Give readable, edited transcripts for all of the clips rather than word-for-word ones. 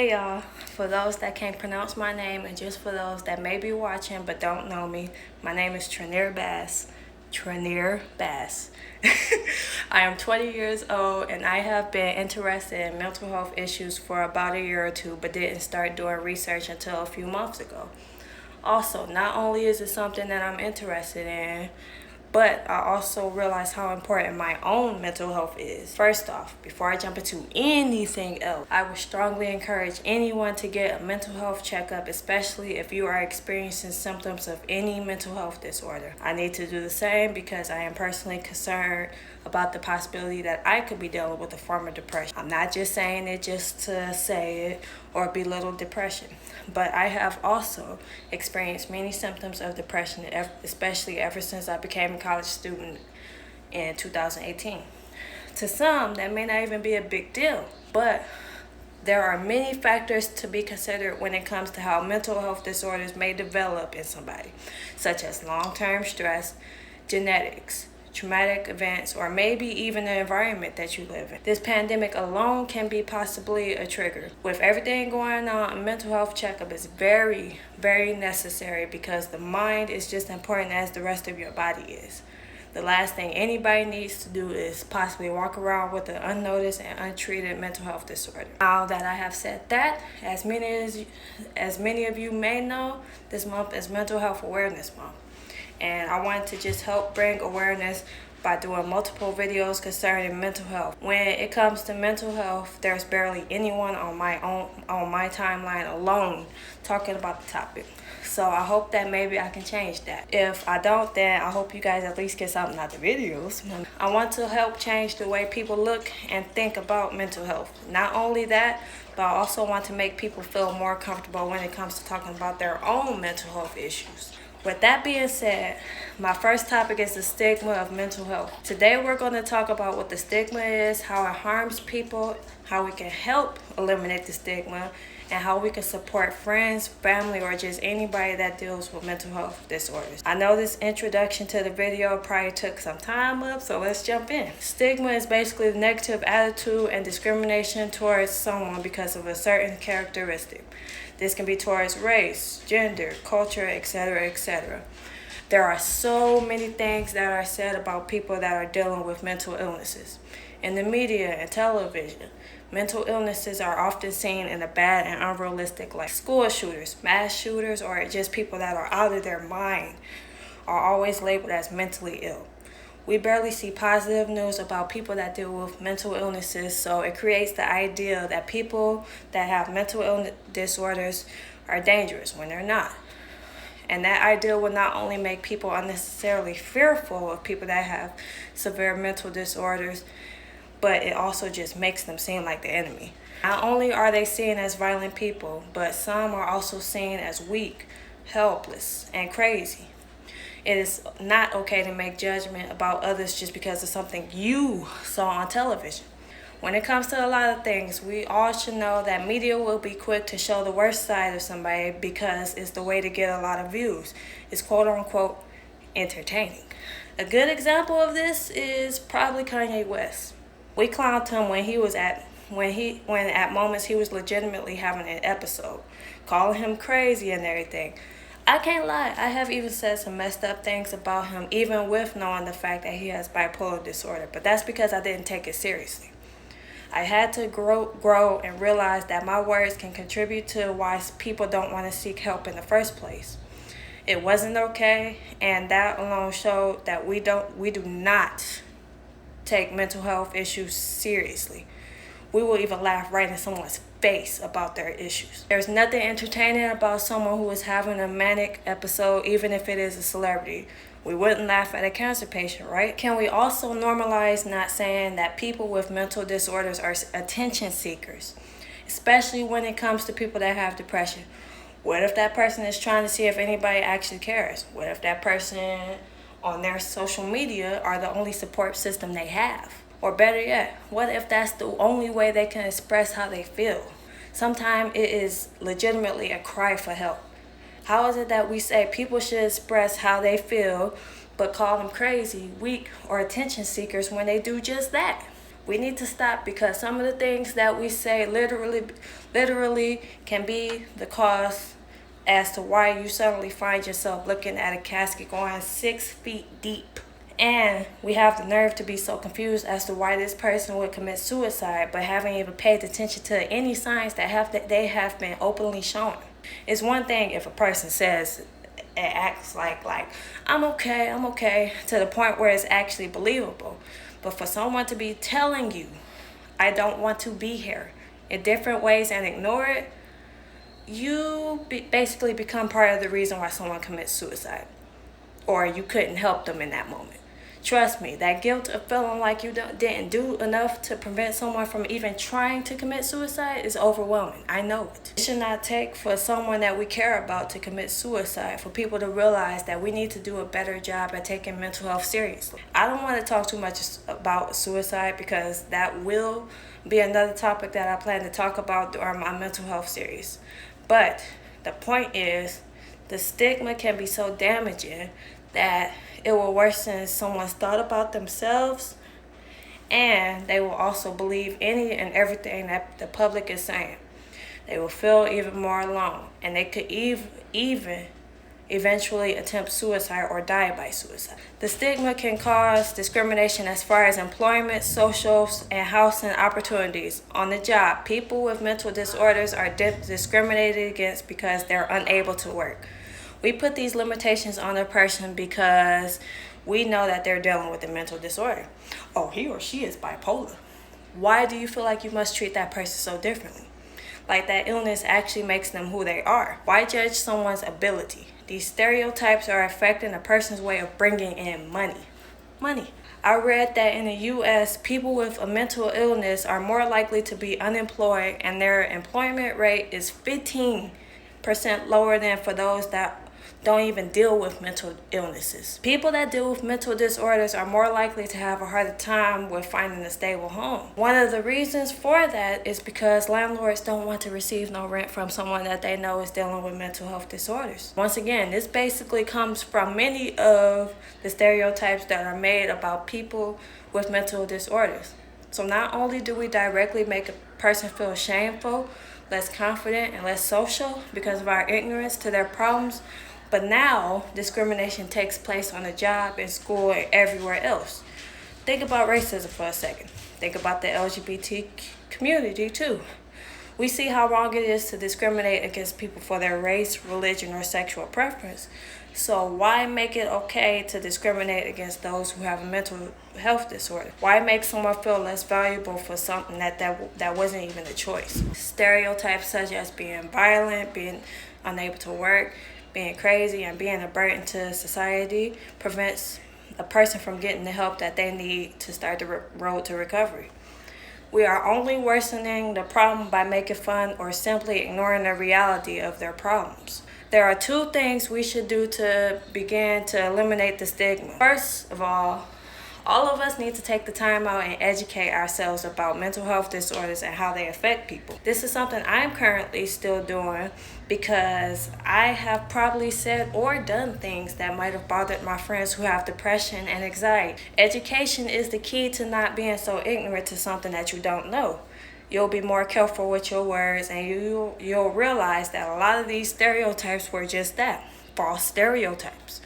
Hey y'all, for those that can't pronounce my name and just for those that may be watching but don't know me, my name is Trinier Bass. Trinier Bass. I am 20 years old and I have been interested in mental health issues for about a year or two but didn't start doing research until a few months ago. Also, not only is it something that I'm interested in, but I also realize how important my own mental health is. First off, before I jump into anything else, I would strongly encourage anyone to get a mental health checkup, especially if you are experiencing symptoms of any mental health disorder. I need to do the same because I am personally concerned about the possibility that I could be dealing with a form of depression. I'm not just saying it just to say it or belittle depression, but I have also experienced many symptoms of depression, especially ever since I became a college student in 2018. To some, that may not even be a big deal, but there are many factors to be considered when it comes to how mental health disorders may develop in somebody, such as long-term stress, genetics, traumatic events, or maybe even the environment that you live in. This pandemic alone can be possibly a trigger. With everything going on, a mental health checkup is very, very necessary because the mind is just important as the rest of your body is. The last thing anybody needs to do is possibly walk around with an unnoticed and untreated mental health disorder. Now that I have said that, as many of you may know, this month is Mental Health Awareness Month. And I wanted to just help bring awareness by doing multiple videos concerning mental health. When it comes to mental health, there's barely anyone on my timeline alone talking about the topic. So I hope that maybe I can change that. If I don't, then I hope you guys at least get something out of the videos. I want to help change the way people look and think about mental health. Not only that, but I also want to make people feel more comfortable when it comes to talking about their own mental health issues. With that being said, my first topic is the stigma of mental health. Today we're going to talk about what the stigma is, how it harms people, how we can help eliminate the stigma, and how we can support friends, family, or just anybody that deals with mental health disorders. I know this introduction to the video probably took some time up, so let's jump in. Stigma is basically the negative attitude and discrimination towards someone because of a certain characteristic. This can be towards race, gender, culture, etc., etc. There are so many things that are said about people that are dealing with mental illnesses. In the media and television, mental illnesses are often seen in a bad and unrealistic light. School shooters, mass shooters, or just people that are out of their mind are always labeled as mentally ill. We barely see positive news about people that deal with mental illnesses, so it creates the idea that people that have mental illness disorders are dangerous when they're not. And that idea will not only make people unnecessarily fearful of people that have severe mental disorders, but it also just makes them seem like the enemy. Not only are they seen as violent people, but some are also seen as weak, helpless, and crazy. It is not okay to make judgment about others just because of something you saw on television. When it comes to a lot of things, we all should know that media will be quick to show the worst side of somebody because it's the way to get a lot of views. It's quote unquote entertaining. A good example of this is probably Kanye West. We clowned him when at moments he was legitimately having an episode, calling him crazy and everything. I can't lie, I have even said some messed up things about him, even with knowing the fact that he has bipolar disorder, but that's because I didn't take it seriously. I had to grow and realize that my words can contribute to why people don't want to seek help in the first place. It wasn't okay, and that alone showed that we do not take mental health issues seriously. We will even laugh right in someone's face about their issues. There's nothing entertaining about someone who is having a manic episode, even if it is a celebrity. We wouldn't laugh at a cancer patient, right? Can we also normalize not saying that people with mental disorders are attention seekers, especially when it comes to people that have depression? What if that person is trying to see if anybody actually cares? What if that person on their social media are the only support system they have? Or better yet, what if that's the only way they can express how they feel? Sometimes it is legitimately a cry for help. How is it that we say people should express how they feel, but call them crazy, weak, or attention seekers when they do just that? We need to stop, because some of the things that we say literally can be the cause as to why you suddenly find yourself looking at a casket going 6 feet deep. And we have the nerve to be so confused as to why this person would commit suicide, but haven't even paid attention to any signs that they have been openly shown. It's one thing if a person says and acts like I'm okay, to the point where it's actually believable. But for someone to be telling you, I don't want to be here, in different ways, and ignore it, you basically become part of the reason why someone commits suicide, or you couldn't help them in that moment. Trust me, that guilt of feeling like you didn't do enough to prevent someone from even trying to commit suicide is overwhelming. I know it. It should not take for someone that we care about to commit suicide for people to realize that we need to do a better job at taking mental health seriously. I don't want to talk too much about suicide, because that will be another topic that I plan to talk about during my mental health series. But the point is, the stigma can be so damaging that it will worsen someone's thought about themselves, and they will also believe any and everything that the public is saying. They will feel even more alone, and they could even eventually attempt suicide or die by suicide. The stigma can cause discrimination as far as employment, social, and housing opportunities. On the job, people with mental disorders are discriminated against because they're unable to work. We put these limitations on a person because we know that they're dealing with a mental disorder. Oh, he or she is bipolar. Why do you feel like you must treat that person so differently? Like that illness actually makes them who they are. Why judge someone's ability? These stereotypes are affecting a person's way of bringing in money. I read that in the U.S., people with a mental illness are more likely to be unemployed, and their employment rate is 15% lower than for those that don't even deal with mental illnesses. People that deal with mental disorders are more likely to have a harder time with finding a stable home. One of the reasons for that is because landlords don't want to receive no rent from someone that they know is dealing with mental health disorders. Once again, this basically comes from many of the stereotypes that are made about people with mental disorders. So not only do we directly make a person feel shameful, less confident, and less social because of our ignorance to their problems, but now discrimination takes place on the job, in school, and everywhere else. Think about racism for a second. Think about the LGBT community too. We see how wrong it is to discriminate against people for their race, religion, or sexual preference. So why make it okay to discriminate against those who have a mental health disorder? Why make someone feel less valuable for something that wasn't even a choice? Stereotypes such as being violent, being unable to work, being crazy, and being a burden to society prevents a person from getting the help that they need to start the road to recovery. We are only worsening the problem by making fun or simply ignoring the reality of their problems. There are 2 things we should do to begin to eliminate the stigma. First of all of us need to take the time out and educate ourselves about mental health disorders and how they affect people. This is something I'm currently still doing because I have probably said or done things that might have bothered my friends who have depression and anxiety. Education is the key to not being so ignorant to something that you don't know. You'll be more careful with your words, and you'll realize that a lot of these stereotypes were just that, false stereotypes.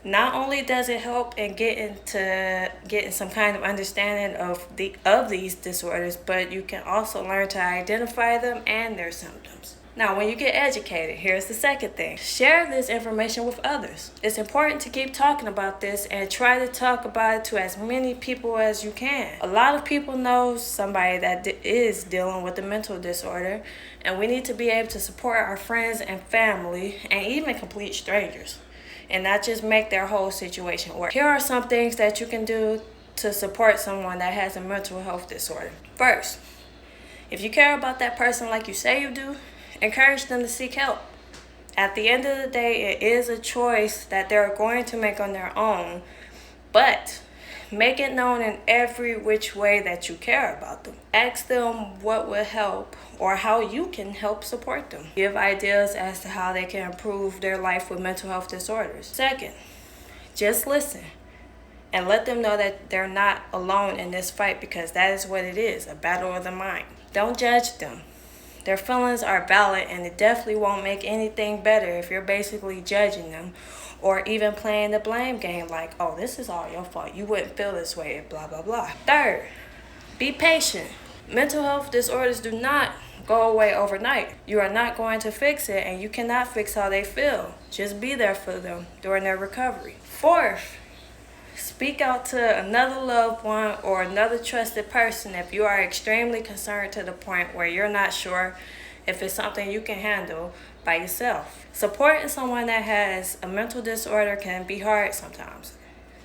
Not only does it help in getting some kind of understanding of these disorders, but you can also learn to identify them and their symptoms. Now, when you get educated, here's the second thing. Share this information with others. It's important to keep talking about this and try to talk about it to as many people as you can. A lot of people know somebody that is dealing with a mental disorder, and we need to be able to support our friends and family and even complete strangers, and not just make their whole situation work. Here are some things that you can do to support someone that has a mental health disorder. First, if you care about that person like you say you do, encourage them to seek help. At the end of the day, it is a choice that they're going to make on their own, but make it known in every which way that you care about them. Ask them what would help or how you can help support them. Give ideas as to how they can improve their life with mental health disorders. Second, just listen. and let them know that they're not alone in this fight, because that is what it is, a battle of the mind. Don't judge them. Their feelings are valid, and it definitely won't make anything better if you're basically judging them or even playing the blame game like, oh, this is all your fault. You wouldn't feel this way, blah, blah, blah. Third, be patient. Mental health disorders do not go away overnight. You are not going to fix it, and you cannot fix how they feel. Just be there for them during their recovery. Fourth, speak out to another loved one or another trusted person if you are extremely concerned to the point where you're not sure if it's something you can handle by yourself. Supporting someone that has a mental disorder can be hard sometimes.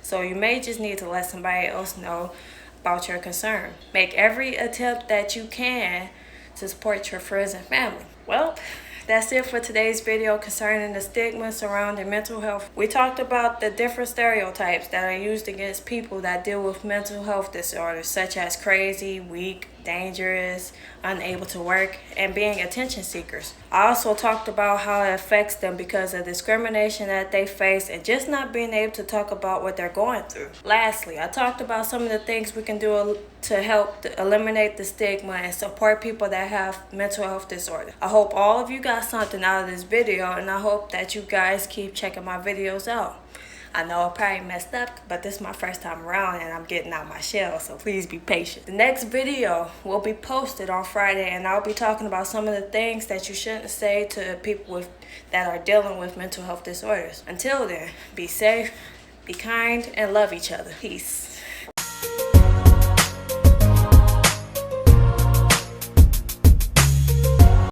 So you may just need to let somebody else know about your concern. Make every attempt that you can to support your friends and family. Well, that's it for today's video concerning the stigma surrounding mental health. We talked about the different stereotypes that are used against people that deal with mental health disorders, such as crazy, weak, dangerous, unable to work, and being attention seekers. I also talked about how it affects them because of discrimination that they face and just not being able to talk about what they're going through. Lastly, I talked about some of the things we can do to help eliminate the stigma and support people that have mental health disorders. I hope all of you got something out of this video, and I hope that you guys keep checking my videos out. I know I probably messed up, but this is my first time around and I'm getting out my shell, so please be patient. The next video will be posted on Friday, and I'll be talking about some of the things that you shouldn't say to people that are dealing with mental health disorders. Until then, be safe, be kind, and love each other. Peace.